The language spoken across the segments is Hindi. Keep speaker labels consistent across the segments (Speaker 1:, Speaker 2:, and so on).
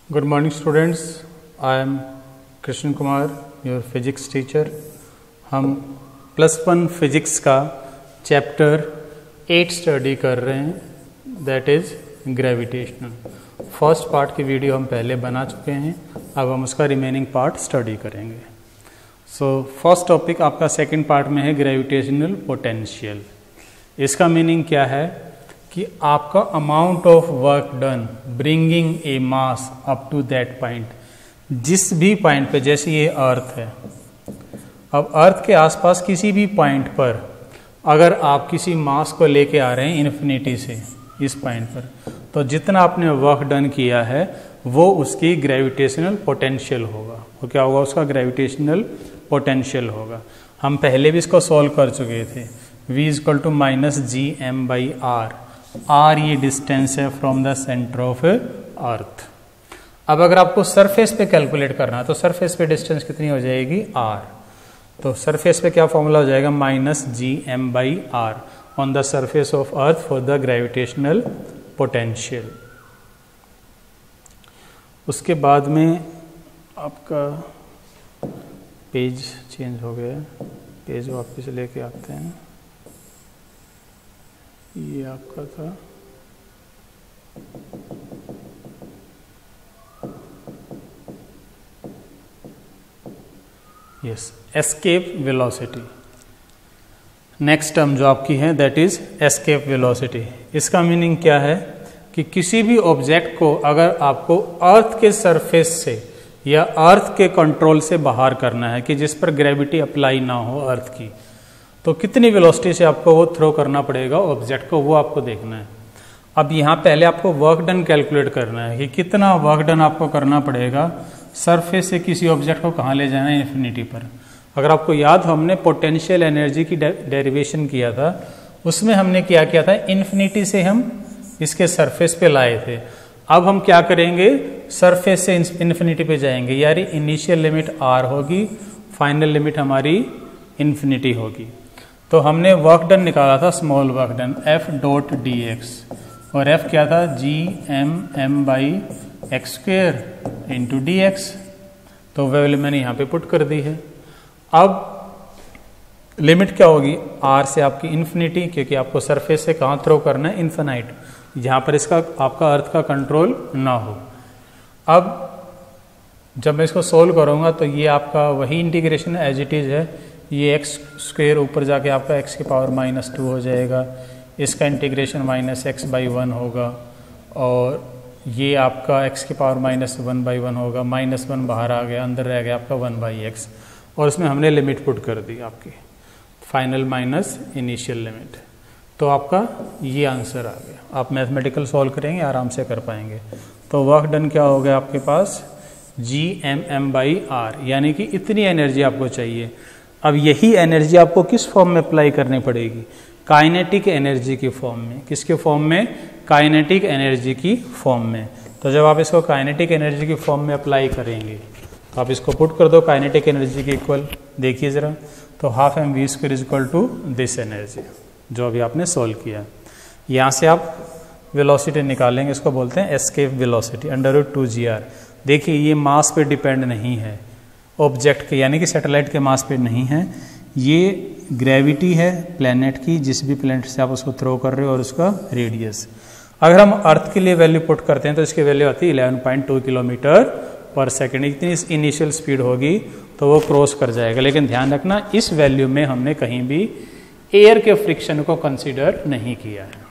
Speaker 1: Good morning students, I am Krishnan Kumar, your physics teacher. हम +1 फिजिक्स का चैप्टर 8 स्टडी कर रहे हैं, that is gravitational. First part की वीडियो हम पहले बना चुके हैं, अब हम उसका रिमेनिंग पार्ट स्टडी करेंगे। सो फर्स्ट टॉपिक आपका सेकंड पार्ट में है ग्रेविटेशनल पोटेंशियल। इसका मीनिंग क्या है कि आपका amount of work done bringing a mass up to that point, जिस भी पॉइंट पे, जैसे ये अर्थ है, अब अर्थ के आसपास किसी भी पॉइंट पर अगर आप किसी मास को लेके आ रहे हैं इन्फिनिटी से इस पॉइंट पर, तो जितना आपने वर्क डन किया है वो उसकी ग्रेविटेशनल पोटेंशियल होगा। वो क्या होगा? उसका ग्रेविटेशनल पोटेंशियल होगा। हम पहले भी इसको सॉल्व कर चुके थे। v = -gm/r। r ये डिस्टेंस है from the centre of earth. अब अगर आपको सरफेस पे कैलकुलेट करना है तो सरफेस पे डिस्टेंस कितनी हो जाएगी? r। तो सरफेस पे क्या फॉर्मूला हो जाएगा? -gm/r on the surface of earth for the gravitational potential. उसके बाद में आपका पेज चेंज हो गया, पेज वापस लेके आते हैं। ये आपका था yes, escape velocity. Next term जो आपकी है दैट इज एस्केप वेलोसिटी। इसका मीनिंग क्या है कि किसी भी ऑब्जेक्ट को अगर आपको अर्थ के सरफेस से या अर्थ के कंट्रोल से बाहर करना है, कि जिस पर ग्रेविटी अप्लाई ना हो अर्थ की, तो कितनी वेलोसिटी से आपको वो थ्रो करना पड़ेगा ऑब्जेक्ट को, वो आपको देखना है। अब यहाँ पहले आपको वर्क डन कैलकुलेट करना है कि कितना वर्क डन आपको करना पड़ेगा सरफेस से किसी ऑब्जेक्ट को कहाँ ले जाना है? इन्फिनिटी पर। अगर आपको याद हो, हमने पोटेंशियल एनर्जी की डेरिवेशन किया था, उसमें हमने क्या किया था? इन्फिनिटी से हम इसके सरफेस पे लाए थे। अब हम क्या करेंगे? सरफेस से इन्फिनिटी पे जाएंगे, यानी इनिशियल लिमिट r होगी, फाइनल लिमिट हमारी इन्फिनिटी होगी। तो हमने वर्क डन निकाला था, स्मॉल वर्क डन F.dx, और F क्या था? gmm/x² into dx। तो वैल्यू मैंने यहाँ पे पुट कर दी है। अब लिमिट क्या होगी? r से आपकी इन्फिनिटी, क्योंकि आपको सरफेस से कहाँ थ्रो करना है? इन्फिनाइट, जहाँ पर इसका आपका अर्थ का कंट्रोल ना हो। अब जब मैं इसको सोल्व करूँगा तो ये आपका वही इंटीग्रेशन एज इट इज़ है। ये x² ऊपर जाके आपका x⁻² हो जाएगा, इसका इंटीग्रेशन -x/1 होगा, और ये आपका x⁻1/1 होगा, -1 बाहर आ गया, अंदर रह गया आपका 1/x, और उसमें हमने लिमिट पुट कर दी आपकी, फाइनल माइनस इनिशियल लिमिट। तो आपका ये आंसर आ गया। आप मैथमेटिकल सॉल्व करेंगे, आराम से कर पाएंगे। तो वर्क डन क्या हो गया आपके पास? gmm/r, यानी कि इतनी एनर्जी आपको चाहिए। अब यही एनर्जी आपको किस फॉर्म में अप्लाई करनी पड़ेगी? काइनेटिक एनर्जी की फॉर्म में। किसके फॉर्म में? काइनेटिक एनर्जी की फॉर्म में। तो जब आप इसको काइनेटिक एनर्जी की फॉर्म में अप्लाई करेंगे तो आप इसको पुट कर दो काइनेटिक एनर्जी के इक्वल। देखिए ज़रा, तो ½ mv² = दिस एनर्जी जो अभी आपने सॉल्व किया। यहाँ से आप वेलोसिटी निकालेंगे, इसको बोलते हैं एस्केप वेलोसिटी √2gr। देखिए ये मास पे डिपेंड नहीं है ऑब्जेक्ट के, यानी कि सैटेलाइट के मास पे नहीं है, ये ग्रेविटी है प्लैनेट की, जिस भी प्लैनेट से आप उसको थ्रो कर रहे हो, और उसका रेडियस। अगर हम अर्थ के लिए वैल्यू पुट करते हैं तो इसकी वैल्यू आती है 11.2 km/s। इतनी इनिशियल स्पीड होगी तो वो क्रॉस कर जाएगा। लेकिन ध्यान रखना, इस वैल्यू में हमने कहीं भी एयर के फ्रिक्शन को कंसिडर नहीं किया है।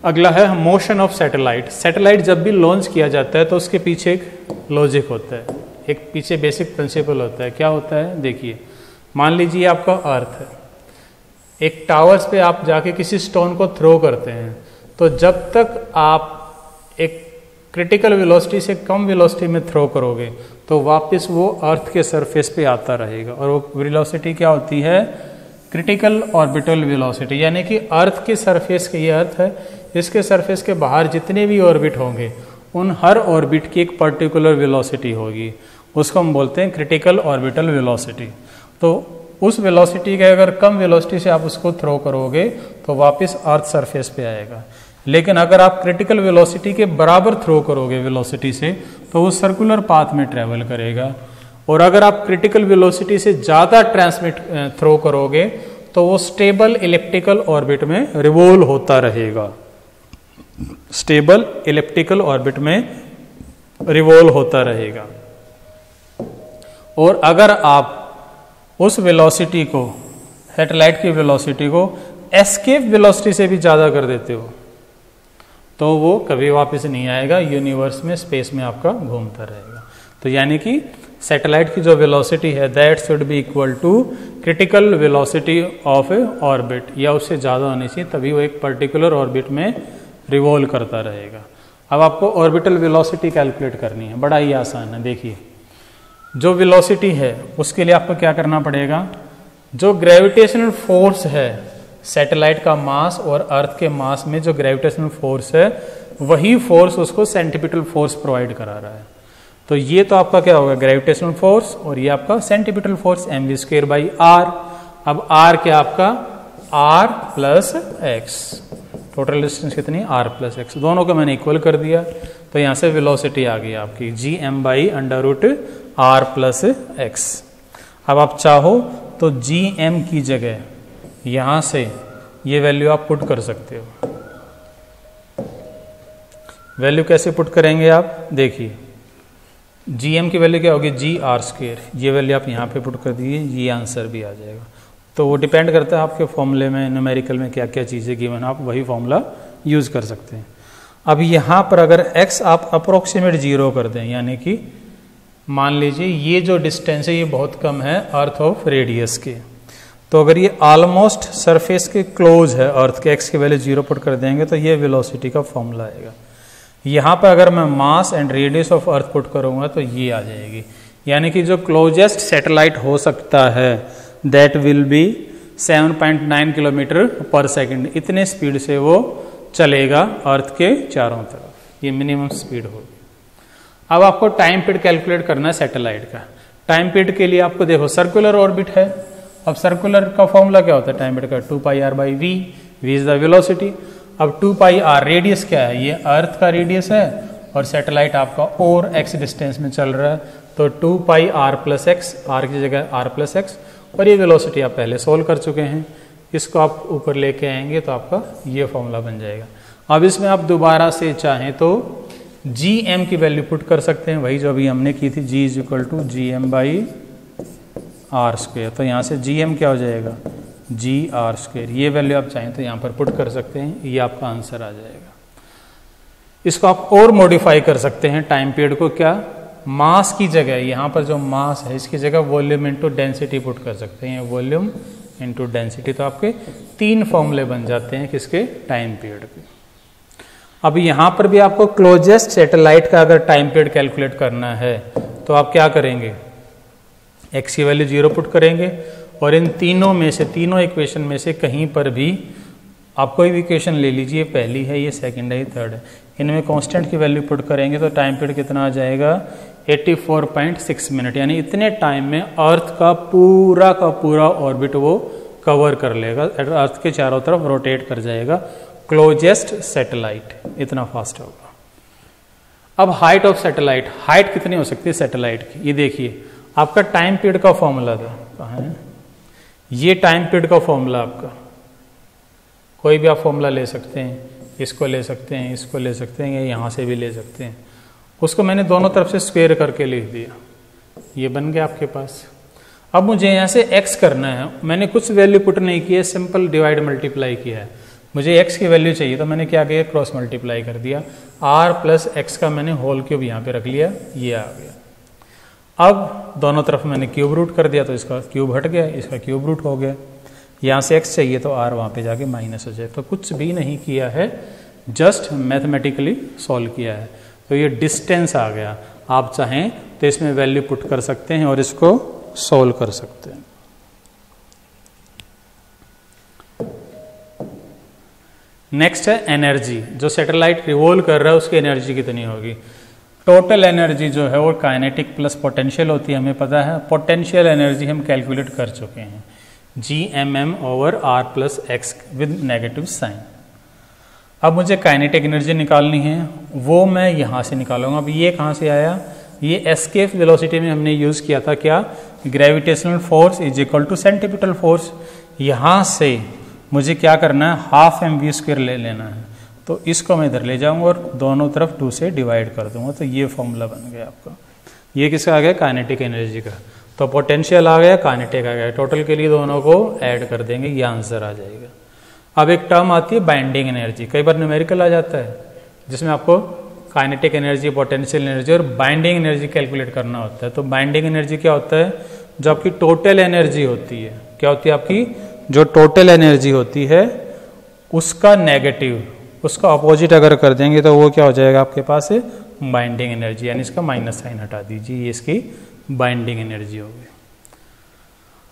Speaker 1: अगला है मोशन ऑफ सैटेलाइट। सैटेलाइट जब भी लॉन्च किया जाता है तो उसके पीछे एक लॉजिक होता है, एक पीछे बेसिक प्रिंसिपल होता है। क्या होता है? देखिए, मान लीजिए आपका अर्थ है, एक टावर्स पे आप जाके किसी स्टोन को थ्रो करते हैं, तो जब तक आप एक क्रिटिकल वेलोसिटी से कम वेलोसिटी में थ्रो करोगे तो वापस वो अर्थ के सरफेस पे आता रहेगा, और वो वेलोसिटी क्या होती है? Critical orbital velocity. यानी कि अर्थ के सरफेस के, ये अर्थ है, इसके सरफेस के बाहर जितने भी ऑर्बिट होंगे उन हर ऑर्बिट की एक पर्टिकुलर वेलोसिटी होगी, उसको हम बोलते हैं क्रिटिकल ऑर्बिटल वेलोसिटी। तो उस वेलोसिटी के अगर कम वेलोसिटी से आप उसको थ्रो करोगे तो वापस अर्थ सरफेस पे आएगा। लेकिन अगर आप क्रिटिकल वेलोसिटी के बराबर थ्रो करोगे वेलोसिटी से तो वो सर्कुलर पाथ में ट्रेवल करेगा, और अगर आप क्रिटिकल वेलोसिटी से ज़्यादा थ्रो करोगे तो वो स्टेबल इलिप्टिकल ऑर्बिट में रिवॉल्व होता रहेगा, स्टेबल इलिप्टिकल ऑर्बिट में रिवॉल्व होता रहेगा। और अगर आप उस वेलोसिटी को, सैटेलाइट की वेलोसिटी को एस्केप वेलोसिटी से भी ज़्यादा कर देते हो तो वो कभी वापस नहीं आएगा, यूनिवर्स में, स्पेस में आपका घूमता रहेगा। तो यानी कि सैटेलाइट की जो वेलोसिटी है that should be equal to critical velocity of a orbit, या उससे ज़्यादा होनी चाहिए, तभी वो एक पर्टिकुलर ऑर्बिट में रिवॉल्व करता रहेगा। अब आपको ऑर्बिटल वेलोसिटी कैलकुलेट करनी है, बड़ा ही आसान है। देखिए जो वेलोसिटी है उसके लिए आपको क्या करना पड़ेगा, जो ग्रेविटेशनल फोर्स है सैटेलाइट का मास और अर्थ के मास में जो ग्रेविटेशनल फोर्स है वही फोर्स उसको सेंटीपिटल फोर्स प्रोवाइड करा रहा है। तो ये तो आपका क्या होगा, ग्रेविटेशनल फोर्स, और ये आपका सेंटीपिटल फोर्स mv²/r। अब r क्या आपका r plus x, total distance कितनी r प्लस एक्स, दोनों को मैंने इक्वल कर दिया। तो यहाँ से वेलोसिटी आ गई आपकी gm/√r प्लस एक्स। अब आप चाहो तो gm की जगह यहाँ से ये वैल्यू आप पुट कर सकते हो। वैल्यू कैसे पुट करेंगे आप, देखिए gm की वैल्यू क्या होगी gr², ये वैल्यू आप यहाँ पे पुट कर दीजिए, ये आंसर भी आ जाएगा। तो वो डिपेंड करता है आपके फॉर्मूले में, न्यूमेरिकल में क्या क्या चीज़ें गिवन, आप वही फॉर्मूला यूज़ कर सकते हैं। अब यहाँ पर अगर x आप अप्रोक्सीमेट 0 कर दें, यानी कि मान लीजिए ये जो डिस्टेंस है ये बहुत कम है अर्थ ऑफ रेडियस के, तो अगर ये ऑलमोस्ट सरफेस के क्लोज है अर्थ के, x की वैल्यू 0 पुट कर देंगे तो ये वेलोसिटी का फॉर्मूला आएगा। यहाँ पर अगर मैं mass and radius of earth put करूँगा तो ये आ जाएगी, यानी कि जो क्लोजेस्ट सैटेलाइट हो सकता है दैट विल बी 7.9 किलोमीटर पर सेकेंड, इतने स्पीड से वो चलेगा अर्थ के चारों तरफ, ये मिनिमम स्पीड होगी। अब आपको टाइम पीरियड कैलकुलेट करना है सैटेलाइट का। टाइम पीरियड के लिए आपको देखो सर्कुलर ऑर्बिट है, अब सर्कुलर का फॉर्मूला क्या होता है टाइम पीरियड का, 2πr/v, v is the velocity. अब 2πr रेडियस क्या है, ये अर्थ का रेडियस है और सैटेलाइट आपका और x डिस्टेंस में चल रहा है, तो 2πr प्लस एक्स, r की जगह r प्लस एक्स, और ये वेलोसिटी आप पहले सोल्व कर चुके हैं, इसको आप ऊपर लेके आएंगे तो आपका ये फॉर्मूला बन जाएगा। अब इसमें आप दोबारा से चाहें तो gm की वैल्यू पुट कर सकते हैं, वही जो अभी हमने की थी, g is equal to gm/r²। तो यहाँ से gm क्या हो जाएगा, gr², ये वैल्यू आप चाहें तो यहाँ पर पुट कर सकते हैं, ये आपका आंसर आ जाएगा। इसको आप और मॉडिफाई कर सकते हैं टाइम पीरियड को, क्या, मास की जगह, यहाँ पर जो मास है इसकी जगह वॉल्यूम इंटू डेंसिटी पुट कर सकते हैं, वॉल्यूम इंटू डेंसिटी। तो आपके 3 फॉर्मूले बन जाते हैं किसके, टाइम पीरियड के। अब यहाँ पर भी आपको क्लोजेस्ट सैटेलाइट का अगर टाइम पीरियड कैलकुलेट करना है तो आप क्या करेंगे, x की वैल्यू 0 पुट करेंगे, और इन तीनों में से, तीनों इक्वेशन में से कहीं पर भी आप कोई भी इक्वेशन ले लीजिए, पहली है, ये सेकंड है, ये थर्ड है, इनमें कांस्टेंट की वैल्यू पुट करेंगे तो टाइम पीरियड कितना आ जाएगा, 84.6 मिनट, यानी इतने टाइम में अर्थ का पूरा ऑर्बिट वो कवर कर लेगा, अर्थ के चारों तरफ रोटेट कर जाएगा क्लोजेस्ट सैटेलाइट, इतना फास्ट होगा। अब हाइट ऑफ सैटेलाइट, हाइट कितनी हो सकती है सैटेलाइट की, ये देखिए आपका टाइम पीरियड का फॉर्मूला था, कहाँ है, ये टाइम पीरियड का फॉर्मूला आपका, कोई भी आप फॉर्मूला ले सकते हैं, इसको ले सकते हैं, इसको ले सकते हैं, या यहाँ से भी ले सकते हैं, उसको मैंने दोनों तरफ से स्क्वायर करके लिख दिया, ये बन गया आपके पास। अब मुझे यहाँ से x करना है, मैंने कुछ वैल्यू पुट नहीं की है, सिंपल डिवाइड मल्टीप्लाई किया है, मुझे x की वैल्यू चाहिए तो मैंने क्या किया, क्रॉस मल्टीप्लाई कर दिया, r प्लस एक्स का मैंने होल क्यूब यहाँ पे रख लिया, ये आ गया। अब दोनों तरफ मैंने क्यूब रूट कर दिया तो इसका क्यूब हट गया, इसका क्यूब रूट हो गया, यहाँ से x चाहिए तो r वहाँ पे जाके माइनस हो जाए। तो कुछ भी नहीं किया है, जस्ट मैथमेटिकली सॉल्व किया है, तो ये डिस्टेंस आ गया। आप चाहें तो इसमें वैल्यू पुट कर सकते हैं और इसको सॉल्व कर सकते हैं। नेक्स्ट है एनर्जी, जो सैटेलाइट रिवॉल्व कर रहा है उसकी एनर्जी कितनी होगी। टोटल एनर्जी जो है वो काइनेटिक प्लस पोटेंशियल होती है, हमें पता है। पोटेंशियल एनर्जी हम कैलकुलेट कर चुके हैं, gmm/r+x विद नेगेटिव साइन। अब मुझे काइनेटिक एनर्जी निकालनी है, वो मैं यहाँ से निकालूंगा। अब ये कहाँ से आया, ये एस्केप वेलोसिटी में हमने यूज़ किया था क्या, gravitational force is equal to centripetal force. यहाँ से मुझे क्या करना है, हाफ mv² ले लेना है, तो इसको मैं इधर ले जाऊंगा और दोनों तरफ 2 से डिवाइड कर दूंगा, तो ये फॉर्मूला बन गया आपका। ये किसका आ गया, काइनेटिक एनर्जी का। तो पोटेंशियल आ गया, काइनेटिक आ गया, टोटल के लिए दोनों को ऐड कर देंगे, ये आंसर आ जाएगा। अब एक टर्म आती है बाइंडिंग एनर्जी, कई बार न्यूमेरिकल आ जाता है जिसमें आपको काइनेटिक एनर्जी, पोटेंशियल एनर्जी और बाइंडिंग एनर्जी कैलकुलेट करना होता है। तो बाइंडिंग एनर्जी क्या होता है, जो आपकी टोटल एनर्जी होती है, क्या होती है आपकी जो टोटल एनर्जी होती है उसका नेगेटिव, उसका अपोजिट अगर कर देंगे तो वो क्या हो जाएगा आपके पास बाइंडिंग एनर्जी, यानी इसका माइनस साइन हटा दीजिए, ये इसकी बाइंडिंग एनर्जी होगी।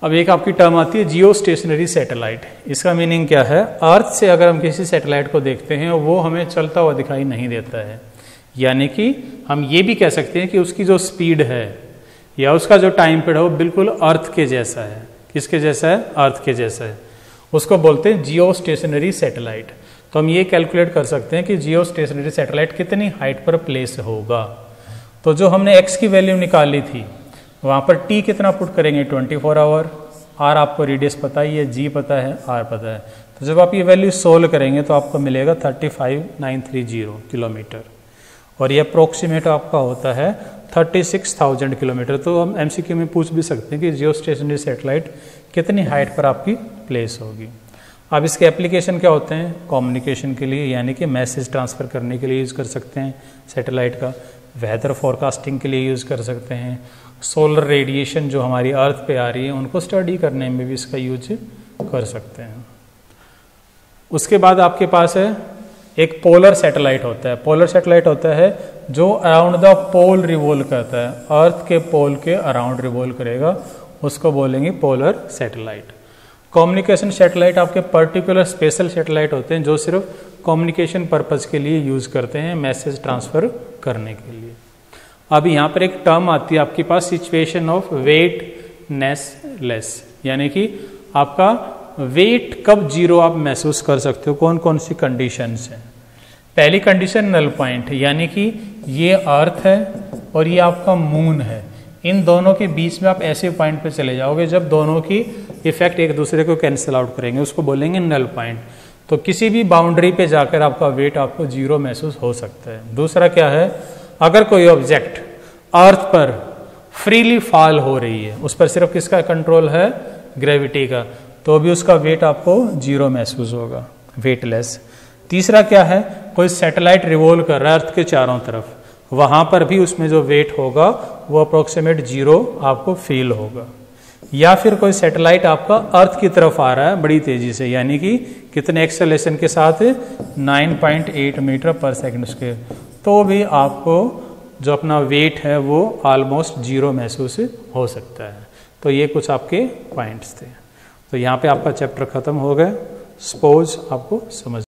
Speaker 1: अब एक आपकी टर्म आती है जियो स्टेशनरी सैटेलाइट। इसका मीनिंग क्या है, अर्थ से अगर हम किसी सैटेलाइट को देखते हैं वो हमें चलता हुआ दिखाई नहीं देता है, यानी कि हम ये भी कह सकते हैं कि उसकी जो स्पीड है या उसका जो टाइम पीरियड है वो बिल्कुल अर्थ के जैसा है। किसके जैसा है, अर्थ के जैसा है। उसको बोलते हैं जियो स्टेशनरी सैटेलाइट। तो हम ये कैलकुलेट कर सकते हैं कि जियो स्टेशनरी सैटेलाइट कितनी हाइट पर प्लेस होगा। तो जो हमने x की वैल्यू निकाली थी वहाँ पर t कितना पुट करेंगे, 24 आवर। r आपको रेडियस पता ही है, g पता है, r पता है। तो जब आप ये वैल्यू सोल्व करेंगे तो आपको मिलेगा 35930 किलोमीटर, और ये अप्रोक्सीमेट आपका होता है 36,000 किलोमीटर। तो हम MCQ में पूछ भी सकते हैं कि जियो स्टेशनरी सैटेलाइट कितनी हाइट पर आपकी प्लेस होगी। अब इसके एप्लीकेशन क्या होते हैं, कम्युनिकेशन के लिए, यानी कि मैसेज ट्रांसफ़र करने के लिए यूज़ कर सकते हैं सैटेलाइट का, वेदर फोरकास्टिंग के लिए यूज़ कर सकते हैं, सोलर रेडिएशन जो हमारी अर्थ पे आ रही है उनको स्टडी करने में भी इसका यूज कर सकते हैं। उसके बाद आपके पास है एक पोलर सैटेलाइट होता है। पोलर सैटेलाइट होता है जो अराउंड द पोल रिवॉल्व करता है, अर्थ के पोल के अराउंड रिवॉल्व करेगा, उसको बोलेंगे पोलर सैटेलाइट। कम्युनिकेशन सैटेलाइट आपके पर्टिकुलर स्पेशल सैटेलाइट होते हैं जो सिर्फ कम्युनिकेशन पर्पज़ के लिए यूज़ करते हैं, मैसेज ट्रांसफ़र करने के लिए। अब यहाँ पर एक टर्म आती है आपके पास, सिचुएशन ऑफ वेटनेसलेस, यानी कि आपका वेट कब जीरो आप महसूस कर सकते हो, कौन कौन सी कंडीशंस हैं। पहली कंडीशन नल पॉइंट, यानी कि ये अर्थ है और ये आपका मून है, इन दोनों के बीच में आप ऐसे पॉइंट पे चले जाओगे जब दोनों की इफेक्ट एक दूसरे को कैंसिल आउट करेंगे, उसको बोलेंगे नल पॉइंट। तो किसी भी बाउंड्री पे जाकर आपका वेट आपको जीरो महसूस हो सकता है। दूसरा क्या है, अगर कोई ऑब्जेक्ट अर्थ पर फ्रीली फॉल हो रही है, उस पर सिर्फ किसका कंट्रोल है, ग्रेविटी का, तो भी उसका वेट आपको जीरो महसूस होगा, वेटलेस। तीसरा क्या है, कोई सैटेलाइट रिवॉल्व कर रहा है अर्थ के चारों तरफ, वहां पर भी उसमें जो वेट होगा वो अप्रोक्सीमेट जीरो आपको फील होगा। या फिर कोई सैटेलाइट आपका अर्थ की तरफ आ रहा है बड़ी तेजी से, यानी कि कितने एक्सेलेरेशन के साथ, 9.8 मीटर पर सेकंड स्क्वायर, तो भी आपको जो अपना वेट है वो ऑलमोस्ट जीरो महसूस हो सकता है। तो ये कुछ आपके पॉइंट्स थे। तो यहाँ पे आपका चैप्टर खत्म हो गया। सपोज आपको समझ